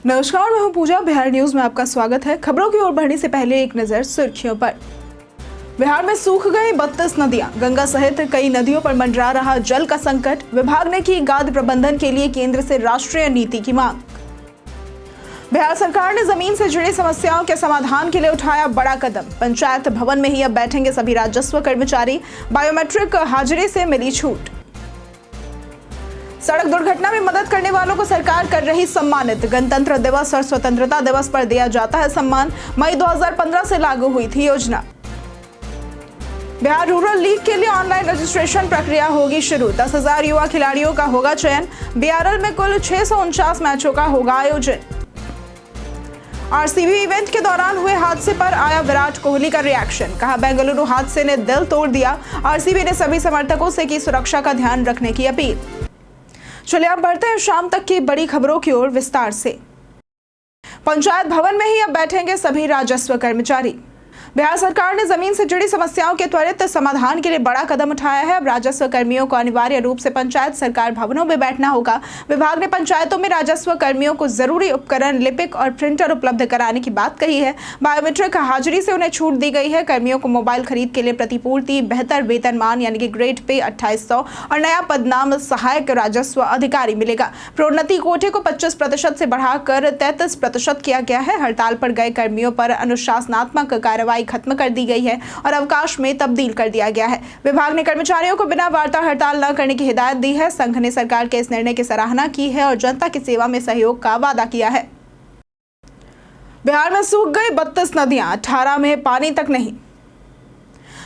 नमस्कार, मैं हूं पूजा। बिहार न्यूज में आपका स्वागत है। खबरों की ओर बढ़ने से पहले एक नजर सुर्खियों पर। बिहार में सूख गई 32 नदियां, गंगा सहित कई नदियों पर मंडरा रहा जल का संकट। विभाग ने की गाद प्रबंधन के लिए केंद्र से राष्ट्रीय नीति की मांग। बिहार सरकार ने जमीन से जुड़ी समस्याओं के समाधान के लिए उठाया बड़ा कदम। पंचायत भवन में ही अब बैठेंगे सभी राजस्व कर्मचारी। बायोमेट्रिक हाजिरी से मिली छूट। सड़क दुर्घटना में मदद करने वालों को सरकार कर रही सम्मानित। गणतंत्र दिवस और स्वतंत्रता दिवस पर दिया जाता है सम्मान। मई 2015 से लागू हुई थी योजना। बिहार रूरल लीग के लिए ऑनलाइन रजिस्ट्रेशन प्रक्रिया होगी शुरू। 10,000 युवा खिलाड़ियों का होगा चयन। बीआरएल में कुल 649 मैचों का होगा आयोजन। आरसीबी इवेंट के दौरान हुए हादसे पर आया विराट कोहली का रिएक्शन। कहा, बेंगलुरु हादसे ने दिल तोड़ दिया। आरसीबी ने सभी समर्थकों से की सुरक्षा का ध्यान रखने की अपील। चलिए अब बढ़ते हैं शाम तक की बड़ी खबरों की ओर विस्तार से। पंचायत भवन में ही अब बैठेंगे सभी राजस्व कर्मचारी। बिहार सरकार ने जमीन से जुड़ी समस्याओं के त्वरित समाधान के लिए बड़ा कदम उठाया है। अब राजस्व कर्मियों को अनिवार्य रूप से पंचायत सरकार भवनों में बैठना होगा। विभाग ने पंचायतों में राजस्व कर्मियों को जरूरी उपकरण, लिपिक और प्रिंटर उपलब्ध कराने की बात कही है। बायोमेट्रिक हाजिरी से उन्हें छूट दी गई है। कर्मियों को मोबाइल खरीद के लिए प्रतिपूर्ति, बेहतर वेतनमान यानी कि ग्रेड पे 2800 और नया पदनाम सहायक राजस्व अधिकारी मिलेगा। प्रोन्नति कोटे को 25% से बढ़ाकर 33% किया गया है। हड़ताल पर गए कर्मियों पर अनुशासनात्मक कार्रवाई खत्म कर दी गई है और अवकाश में तब्दील कर दिया गया है। विभाग ने कर्मचारियों को बिना वार्ता हड़ताल न करने की हिदायत दी है। संघ ने सरकार के इस निर्णय की सराहना की है और जनता की सेवा में सहयोग का वादा किया है। बिहार में सूख गई 32 नदियां, 18 में पानी तक नहीं।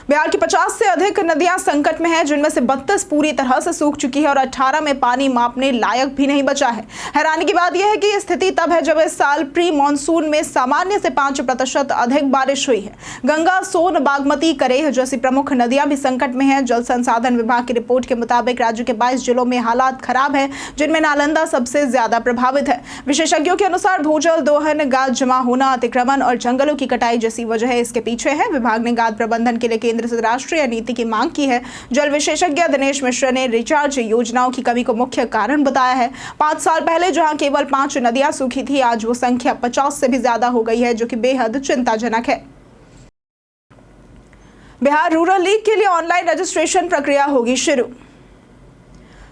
बिहार की 50 से अधिक नदियां संकट में हैं, जिनमें से 32 पूरी तरह से सूख चुकी है और 18 में पानी मापने लायक भी नहीं बचा है। हैरानी की बात यह है कि स्थिति तब है जब इस साल प्री मानसून में सामान्य से 5% अधिक बारिश हुई है। गंगा, सोन, बागमती, करेह जैसी प्रमुख नदियां भी संकट में हैं। जल संसाधन विभाग की रिपोर्ट के मुताबिक राज्य के 22 जिलों में हालात खराब है, जिनमें नालंदा सबसे ज्यादा प्रभावित है। विशेषज्ञों के अनुसार भूजल दोहन, गाद जमा होना, अतिक्रमण और जंगलों की कटाई जैसी वजह इसके पीछे है। विभाग ने गाद प्रबंधन के लिए केंद्र से राष्ट्रीय नीति की मांग की है। जल विशेषज्ञ दिनेश मिश्र ने रिचार्ज योजनाओं की कमी को मुख्य कारण बताया है। 5 साल पहले जहां केवल 5 नदियां सूखी थी, आज वो संख्या 50 से भी ज्यादा हो गई है, जो कि बेहद चिंताजनक है। बिहार रूरल लीग के लिए ऑनलाइन रजिस्ट्रेशन प्रक्रिया होगी शुरू।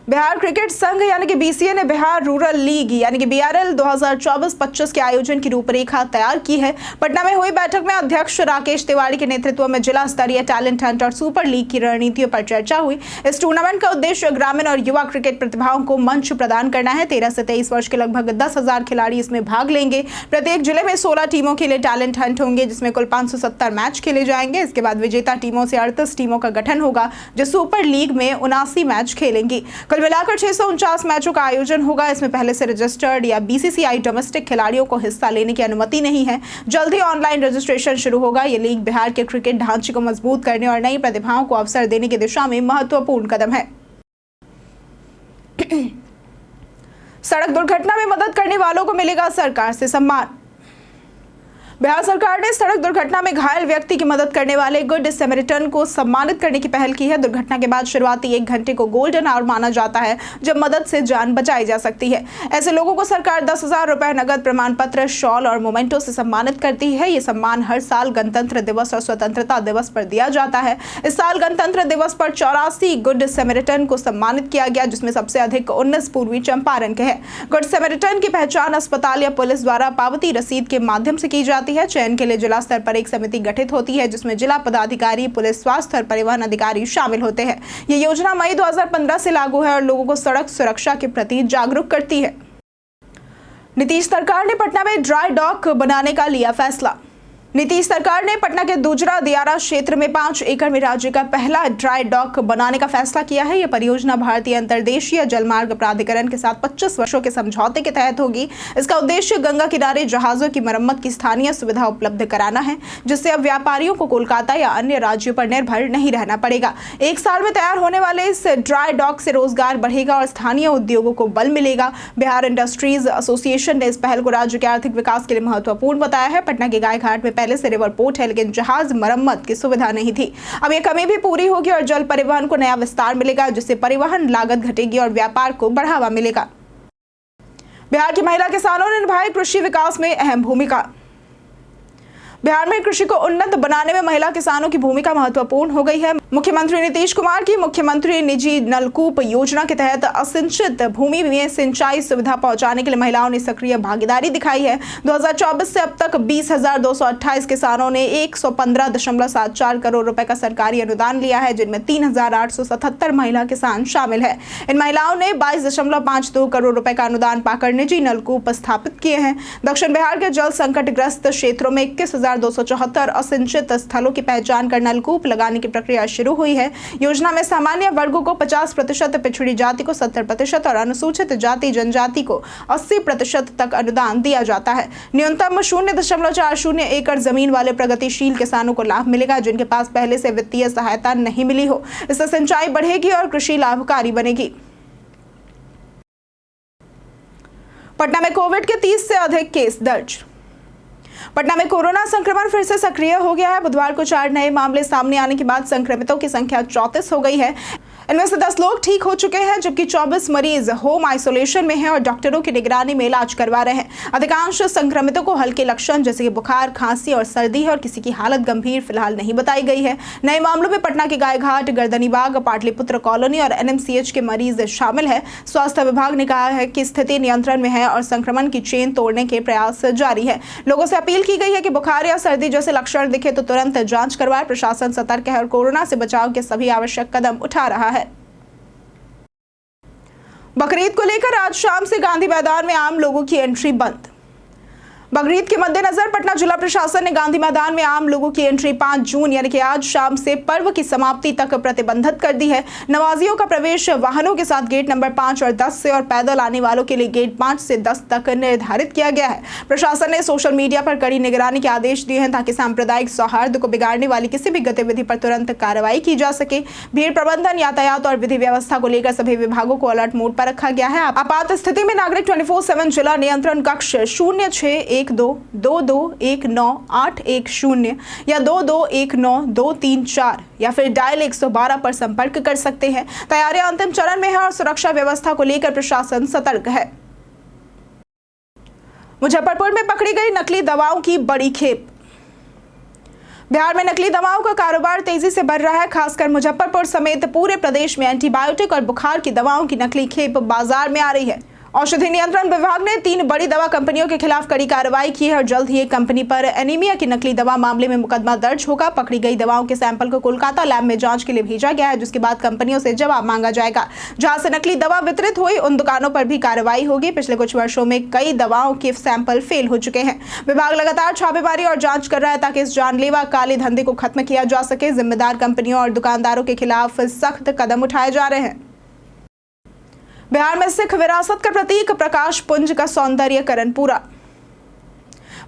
बिहार क्रिकेट संघ यानी कि बीसीए ने बिहार रूरल लीग यानी कि बीआरएल 2024-25 के आयोजन की रूपरेखा तैयार की है। पटना में हुई बैठक में अध्यक्ष राकेश तिवारी के नेतृत्व में जिला स्तरीय टैलेंट हंट और सुपर लीग की रणनीतियों पर चर्चा हुई। इस टूर्नामेंट का उद्देश्य ग्रामीण और युवा क्रिकेट प्रतिभाओं को मंच प्रदान करना है। 13 से 23 वर्ष के लगभग 10,000 खिलाड़ी इसमें भाग लेंगे। प्रत्येक जिले में 16 टीमों के लिए टैलेंट हंट होंगे, जिसमें कुल 570 मैच खेले जाएंगे। इसके बाद विजेता टीमों से 38 टीमों का गठन होगा, जो सुपर लीग में 79 मैच खेलेंगी। कुल मिलाकर 649 मैचों का आयोजन होगा। इसमें पहले से रजिस्टर्ड या बीसीसीआई डोमेस्टिक खिलाड़ियों को हिस्सा लेने की अनुमति नहीं है। जल्द ही ऑनलाइन रजिस्ट्रेशन शुरू होगा। ये लीग बिहार के क्रिकेट ढांचे को मजबूत करने और नई प्रतिभाओं को अवसर देने की दिशा में महत्वपूर्ण कदम है। सड़क दुर्घटना में मदद करने वालों को मिलेगा सरकार से सम्मान। बिहार सरकार ने सड़क दुर्घटना में घायल व्यक्ति की मदद करने वाले गुड सैमरिटन को सम्मानित करने की पहल की है। दुर्घटना के बाद शुरुआती 1 घंटे को गोल्डन आवर माना जाता है, जब मदद से जान बचाई जा सकती है। ऐसे लोगों को सरकार 10,000 रुपए नगद, प्रमाण पत्र, शॉल और मोमेंटो से सम्मानित करती है। ये सम्मान हर साल गणतंत्र दिवस और स्वतंत्रता दिवस पर दिया जाता है। इस साल गणतंत्र दिवस पर 84 गुड सैमरिटन को सम्मानित किया गया, जिसमें सबसे अधिक 19 पूर्वी चंपारण के हैं। गुड सैमरिटन की पहचान अस्पताल या पुलिस द्वारा पावती रसीद के माध्यम से की जाती है। चयन के लिए जिला स्तर पर एक समिति गठित होती है, जिसमें जिला पदाधिकारी, पुलिस, स्वास्थ्य और परिवहन अधिकारी शामिल होते हैं। ये योजना मई 2015 से लागू है और लोगों को सड़क सुरक्षा के प्रति जागरूक करती है। नीतीश सरकार ने पटना में ड्राई डॉक बनाने का लिया फैसला। नीतीश सरकार ने पटना के दूजरा दियारा क्षेत्र में 5 एकड़ में राज्य का पहला ड्राई डॉक बनाने का फैसला किया है। यह परियोजना भारतीय अंतर्देशीय जलमार्ग प्राधिकरण के साथ 25 वर्षों के समझौते के तहत होगी। इसका उद्देश्य गंगा किनारे जहाजों की मरम्मत की स्थानीय सुविधा उपलब्ध कराना है, जिससे अब व्यापारियों को कोलकाता या अन्य राज्यों पर निर्भर नहीं रहना पड़ेगा। 1 साल में तैयार होने वाले इस ड्राई डॉक से रोजगार बढ़ेगा और स्थानीय उद्योगों को बल मिलेगा। बिहार इंडस्ट्रीज एसोसिएशन ने इस पहल को राज्य के आर्थिक विकास के लिए महत्वपूर्ण बताया है। पटना के गाय घाट में पहले से रिवर पोर्ट है, लेकिन जहाज मरम्मत की सुविधा नहीं थी। अब यह कमी भी पूरी होगी और जल परिवहन को नया विस्तार मिलेगा, जिससे परिवहन लागत घटेगी और व्यापार को बढ़ावा मिलेगा। बिहार की महिला किसानों ने निभाई कृषि विकास में अहम भूमिका। बिहार में कृषि को उन्नत बनाने में महिला किसानों की भूमिका महत्वपूर्ण हो गई है। मुख्यमंत्री नीतीश कुमार की मुख्यमंत्री निजी नलकूप योजना के तहत असिंचित भूमि में सिंचाई सुविधा पहुंचाने के लिए महिलाओं ने सक्रिय भागीदारी दिखाई है। 2024 से अब तक 20,228 किसानों ने 115.74 करोड़ रुपए का सरकारी अनुदान लिया है, जिनमें 3,877 महिला किसान शामिल है। इन महिलाओं ने 22.52 करोड़ रुपए का अनुदान पाकर निजी नलकूप स्थापित किए हैं। दक्षिण बिहार के जल संकटग्रस्त क्षेत्रों में 21,274 असिंचित स्थलों की पहचान कर नलकूप लगाने की प्रक्रिया शुरू हुई है। योजना में सामान्य वर्गों को 50%, पिछड़ी जाति को 70% और अनुसूचित जाति जनजाति को 80% तक अनुदान दिया जाता है। न्यूनतम 0.40 एकड़ जमीन वाले प्रगतिशील किसानों को लाभ मिलेगा, जिनके पास पहले से वित्तीय सहायता नहीं मिली हो। इससे सिंचाई बढ़ेगी और कृषि लाभकारी बनेगी। पटना में कोविड के 30 से अधिक केस दर्ज। पटना में कोरोना संक्रमण फिर से सक्रिय हो गया है। बुधवार को 4 नए मामले सामने आने के बाद संक्रमितों की संख्या 34 हो गई है। इनमें से 10 लोग ठीक हो चुके हैं, जबकि 24 मरीज होम आइसोलेशन में हैं और डॉक्टरों की निगरानी में इलाज करवा रहे हैं। अधिकांश संक्रमितों को हल्के लक्षण जैसे कि बुखार, खांसी और सर्दी है और किसी की हालत गंभीर फिलहाल नहीं बताई गई है। नए मामलों में पटना के गायघाट, गर्दनीबाग, पाटलिपुत्र कॉलोनी और एनएमसीएच के मरीज शामिल है। स्वास्थ्य विभाग ने कहा है कि स्थिति नियंत्रण में है और संक्रमण की चेन तोड़ने के प्रयास जारी है। लोगों से अपील की गई है कि बुखार या सर्दी जैसे लक्षण दिखे तो तुरंत जांच करवाएं। प्रशासन सतर्क है और कोरोना से बचाव के सभी आवश्यक कदम उठा रहा है। बकरीद को लेकर आज शाम से गांधी मैदान में आम लोगों की एंट्री बंद। बकरीद के मद्देनजर पटना जिला प्रशासन ने गांधी मैदान में आम लोगों की एंट्री 5 जून यानी कि आज शाम से पर्व की समाप्ति तक प्रतिबंधित कर दी है। नमाजियों का प्रवेश वाहनों के साथ गेट नंबर 5 और 10 से और पैदल आने वालों के लिए गेट 5 से 10 तक निर्धारित किया गया है। प्रशासन ने सोशल मीडिया पर कड़ी निगरानी के आदेश दिए हैं ताकि सांप्रदायिक सौहार्द को बिगाड़ने वाली किसी भी गतिविधि पर तुरंत कार्रवाई की जा सके। भीड़ प्रबंधन, यातायात और विधि व्यवस्था को लेकर सभी विभागों को अलर्ट मोड पर रखा गया है। आपात स्थिति में नागरिक 24/7 जिला नियंत्रण कक्ष 0612219810 या 2219-234 या फिर डायल 112 पर संपर्क कर सकते हैं। तैयारियां अंतिम चरण में है और सुरक्षा व्यवस्था को लेकर प्रशासन सतर्क है। मुजफ्फरपुर में पकड़ी गई नकली दवाओं की बड़ी खेप। बिहार में नकली दवाओं का कारोबार तेजी से बढ़ रहा है। खासकर मुजफ्फरपुर समेत पूरे प्रदेश में एंटीबायोटिक और बुखार की दवाओं की नकली खेप बाजार में आ रही है। औषधि नियंत्रण विभाग ने 3 बड़ी दवा कंपनियों के खिलाफ कड़ी कार्रवाई की है और जल्द ही एक कंपनी पर एनीमिया की नकली दवा मामले में मुकदमा दर्ज होगा। पकड़ी गई दवाओं के सैंपल को कोलकाता लैब में जांच के लिए भेजा गया है, जिसके बाद कंपनियों से जवाब मांगा जाएगा। जहां से नकली दवा वितरित हुई उन दुकानों पर भी कार्रवाई होगी। पिछले कुछ वर्षों में कई दवाओं के सैंपल फेल हो चुके हैं। विभाग लगातार छापेमारी और जांच कर रहा है ताकि इस जानलेवा काले धंधे को खत्म किया जा सके। जिम्मेदार कंपनियों और दुकानदारों के खिलाफ सख्त कदम उठाए जा रहे हैं। बिहार में सिख विरासत का प्रतीक प्रकाश पुंज का सौंदर्यीकरण पूरा।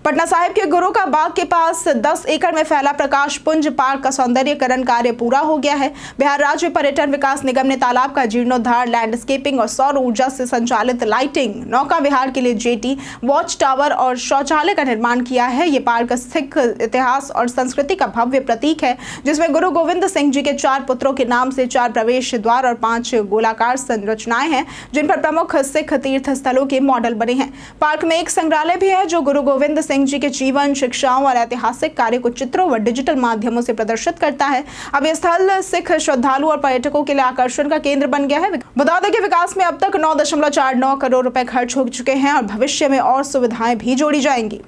पटना साहिब के गुरु का बाग के पास 10 एकड़ में फैला प्रकाश पुंज पार्क का सौंदर्यीकरण कार्य पूरा हो गया है। बिहार राज्य पर्यटन विकास निगम ने तालाब का जीर्णोद्धार, लैंडस्केपिंग और सौर ऊर्जा से संचालित लाइटिंग, नौका विहार के लिए जेटी, वॉच टावर और शौचालय का निर्माण किया है। ये पार्क सिख इतिहास और संस्कृति का भव्य प्रतीक है, जिसमें गुरु गोविंद सिंह जी के 4 पुत्रों के नाम से 4 प्रवेश द्वार और 5 गोलाकार संरचनाएं हैं, जिन पर प्रमुख सिख तीर्थ स्थलों के मॉडल बने हैं। पार्क में एक संग्रहालय भी है जो गुरु गोविंद सिंह जी के जीवन, शिक्षाओं और ऐतिहासिक कार्य को चित्रों व डिजिटल माध्यमों से प्रदर्शित करता है। अब यह स्थल सिख श्रद्धालु और पर्यटकों के लिए आकर्षण का केंद्र बन गया है। बता दें कि विकास में अब तक 9.49 करोड़ रुपए खर्च हो चुके हैं और भविष्य में और सुविधाएं भी जोड़ी जाएंगी।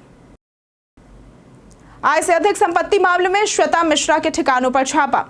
आय से अधिक संपत्ति मामले में श्वेता मिश्रा के ठिकानों पर छापा।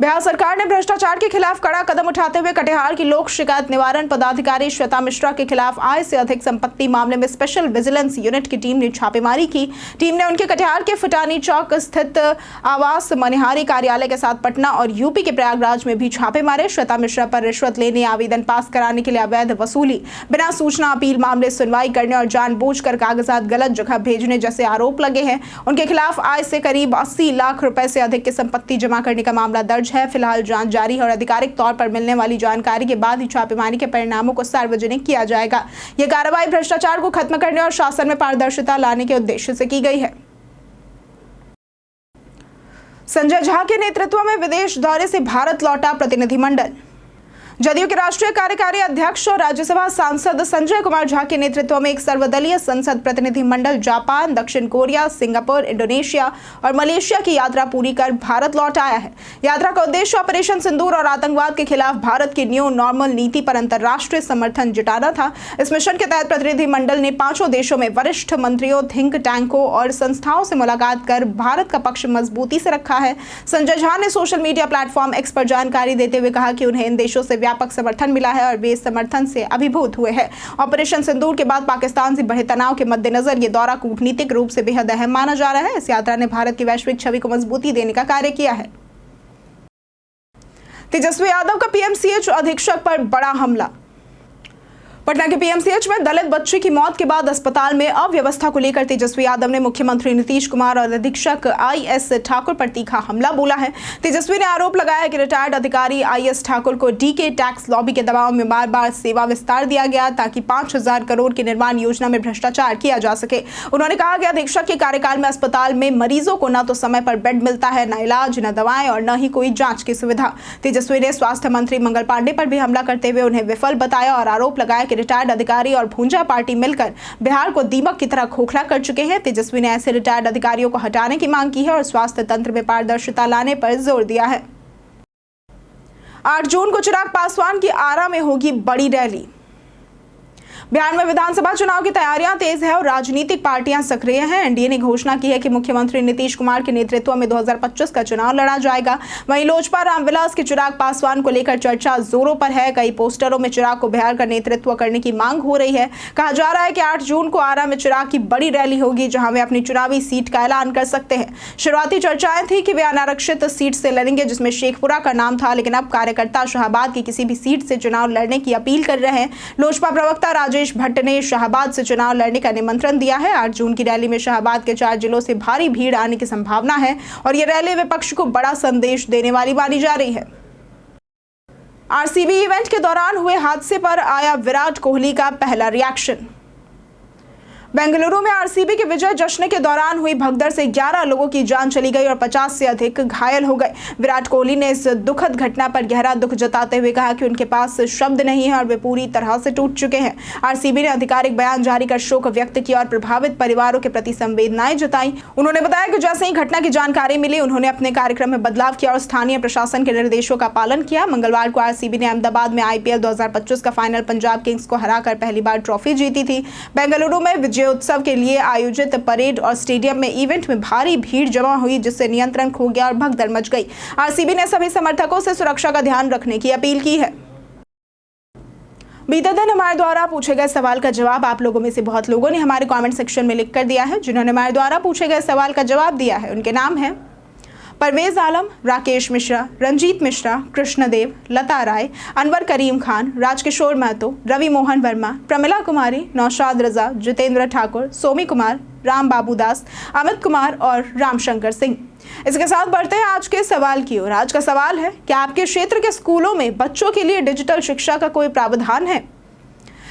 बिहार सरकार ने भ्रष्टाचार के खिलाफ कड़ा कदम उठाते हुए कटिहार की लोक शिकायत निवारण पदाधिकारी श्वेता मिश्रा के खिलाफ आय से अधिक संपत्ति मामले में स्पेशल विजिलेंस यूनिट की टीम ने छापेमारी की। टीम ने उनके कटिहार के फुटानी चौक स्थित आवास मनिहारी कार्यालय के साथ पटना और यूपी के प्रयागराज में भी छापे मारे। श्वेता मिश्रा पर रिश्वत लेने, आवेदन पास कराने के लिए अवैध वसूली, बिना सूचना अपील मामले सुनवाई करने और जानबूझकर कागजात गलत जगह भेजने जैसे आरोप लगे हैं। उनके खिलाफ आय से करीब 80 लाख रुपए से अधिक की संपत्ति जमा करने का मामला दर्ज है। फिलहाल जांच जारी है और आधिकारिक तौर पर मिलने वाली जानकारी के बाद ही छापेमारी के परिणामों को सार्वजनिक किया जाएगा। यह कार्रवाई भ्रष्टाचार को खत्म करने और शासन में पारदर्शिता लाने के उद्देश्य से की गई है। संजय झा के नेतृत्व में विदेश दौरे से भारत लौटा प्रतिनिधिमंडल। जदयू के राष्ट्रीय कार्यकारी अध्यक्ष और राज्यसभा सांसद संजय कुमार झा के नेतृत्व में एक सर्वदलीय संसद प्रतिनिधिमंडल जापान, दक्षिण कोरिया, सिंगापुर, इंडोनेशिया और मलेशिया की यात्रा पूरी कर भारत लौट आया है। यात्रा का उद्देश्य ऑपरेशन सिंदूर और आतंकवाद के खिलाफ भारत की न्यू नॉर्मल नीति पर अंतर्राष्ट्रीय समर्थन जुटाना था। इस मिशन के तहत प्रतिनिधिमंडल ने 5 देशों में वरिष्ठ मंत्रियों, थिंक टैंकों और संस्थाओं से मुलाकात कर भारत का पक्ष मजबूती से रखा है। संजय झा ने सोशल मीडिया प्लेटफॉर्म एक्स पर जानकारी देते हुए कहा कि उन्हें इन देशों से व्यापक समर्थन मिला है और वे इस समर्थन से अभिभूत हुए हैं। ऑपरेशन सिंदूर के बाद पाकिस्तान से बढ़े तनाव के मद्देनजर ये दौरा कूटनीतिक रूप से बेहद अहम माना जा रहा है। इस यात्रा ने भारत की वैश्विक छवि को मजबूती देने का कार्य किया है। तेजस्वी यादव का पीएमसीएच अधीक्षक पर बड़ा हमला। पटना के पीएमसीएच में दलित बच्चे की मौत के बाद अस्पताल में अव्यवस्था को लेकर तेजस्वी यादव ने मुख्यमंत्री नीतीश कुमार और अधीक्षक आईएस ठाकुर पर तीखा हमला बोला है। तेजस्वी ने आरोप लगाया कि रिटायर्ड अधिकारी आईएस ठाकुर को डीके टैक्स लॉबी के दबाव में बार बार सेवा विस्तार दिया गया ताकि 5000 करोड़ की निर्माण योजना में भ्रष्टाचार किया जा सके। उन्होंने कहा कि अधीक्षक के कार्यकाल में अस्पताल में मरीजों को न तो समय पर बेड मिलता है, न इलाज, न दवाएं और न ही कोई जांच की सुविधा। तेजस्वी ने स्वास्थ्य मंत्री मंगल पांडे पर भी हमला करते हुए उन्हें विफल बताया और आरोप लगाया कि रिटायर्ड अधिकारी और भूंजा पार्टी मिलकर बिहार को दीमक की तरह खोखला कर चुके हैं। तेजस्वी ने ऐसे रिटायर्ड अधिकारियों को हटाने की मांग की है और स्वास्थ्य तंत्र में पारदर्शिता लाने पर जोर दिया है। 8 जून को चिराग पासवान की आरा में होगी बड़ी रैली। बिहार में विधानसभा चुनाव की तैयारियां तेज है और राजनीतिक पार्टियां सक्रिय हैं। एनडीए ने घोषणा की है कि मुख्यमंत्री नीतीश कुमार के नेतृत्व में 2025 का चुनाव लड़ा जाएगा। वहीं लोजपा रामविलास के चिराग पासवान को लेकर चर्चा जोरों पर है। कई पोस्टरों में चिराग को बिहार का नेतृत्व करने की मांग हो रही है। कहा जा रहा है कि 8 जून को आरा में चिराग की बड़ी रैली होगी, जहां वे अपनी चुनावी सीट का ऐलान कर सकते हैं। शुरुआती चर्चाएं थी कि वे अनारक्षित सीट से लड़ेंगे, जिसमें शेखपुरा का नाम था, लेकिन अब कार्यकर्ता शाहबाद की किसी भी सीट से चुनाव लड़ने की अपील कर रहे हैं। लोजपा प्रवक्ता राजेश भट्ट ने शाहबाद से चुनाव लड़ने का निमंत्रण दिया है। 8 जून की रैली में शाहबाद के 4 जिलों से भारी भीड़ आने की संभावना है और यह रैली विपक्ष को बड़ा संदेश देने वाली मानी जा रही है। आरसीबी इवेंट के दौरान हुए हादसे पर आया विराट कोहली का पहला रिएक्शन। बेंगलुरु में आरसीबी के विजय जश्न के दौरान हुई भगदड़ से 11 लोगों की जान चली गई और 50 से अधिक घायल हो गए। विराट कोहली ने इस दुखद घटना पर गहरा दुख जताते हुए कहा कि उनके पास शब्द नहीं है और वे पूरी तरह से टूट चुके हैं। आरसीबी ने आधिकारिक बयान जारी कर शोक व्यक्त किया और प्रभावित परिवारों के प्रति संवेदनाएं जताई। उन्होंने बताया कि जैसे ही घटना की जानकारी मिली, उन्होंने अपने कार्यक्रम में बदलाव किया और स्थानीय प्रशासन के निर्देशों का पालन किया। मंगलवार को आरसीबी ने अहमदाबाद में आईपीएल 2025 का फाइनल पंजाब किंग्स को हराकर पहली बार ट्रॉफी जीती थी। बेंगलुरु में विजयोत्सव के लिए आयोजित परेड और स्टेडियम में इवेंट में भारी भीड़ जमा हुई, जिससे नियंत्रण खो गया और भगदड़ मच गई। आरसीबी ने सभी समर्थकों से सुरक्षा का ध्यान रखने की अपील की है। बीते दिन हमारे द्वारा पूछे गए सवाल का जवाब आप लोगों में से बहुत लोगों ने हमारे कमेंट सेक्शन में लिख कर दिया है। जिन्होंने हमारे द्वारा पूछे गए सवाल का जवाब दिया है उनके नाम है परवेज आलम, राकेश मिश्रा, रंजीत मिश्रा, कृष्णदेव, लता राय, अनवर करीम खान, राजकिशोर महतो, रवि मोहन वर्मा, प्रमिला कुमारी, नौशाद रजा, जितेंद्र ठाकुर, सोमी कुमार, राम बाबू दास, अमित कुमार और रामशंकर सिंह। इसके साथ बढ़ते हैं आज के सवाल की ओर। आज का सवाल है, क्या आपके क्षेत्र के स्कूलों में बच्चों के लिए डिजिटल शिक्षा का कोई प्रावधान है?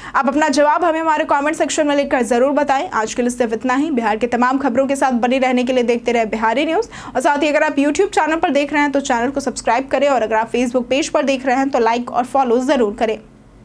आप अपना जवाब हमें हमारे कमेंट सेक्शन में लिखकर जरूर बताएं। आज के लिए सिर्फ इतना ही। बिहार के तमाम खबरों के साथ बने रहने के लिए देखते रहे बिहारी न्यूज़ और साथ ही अगर आप यूट्यूब चैनल पर देख रहे हैं तो चैनल को सब्सक्राइब करें और अगर आप फेसबुक पेज पर देख रहे हैं तो लाइक और फॉलो जरूर करें।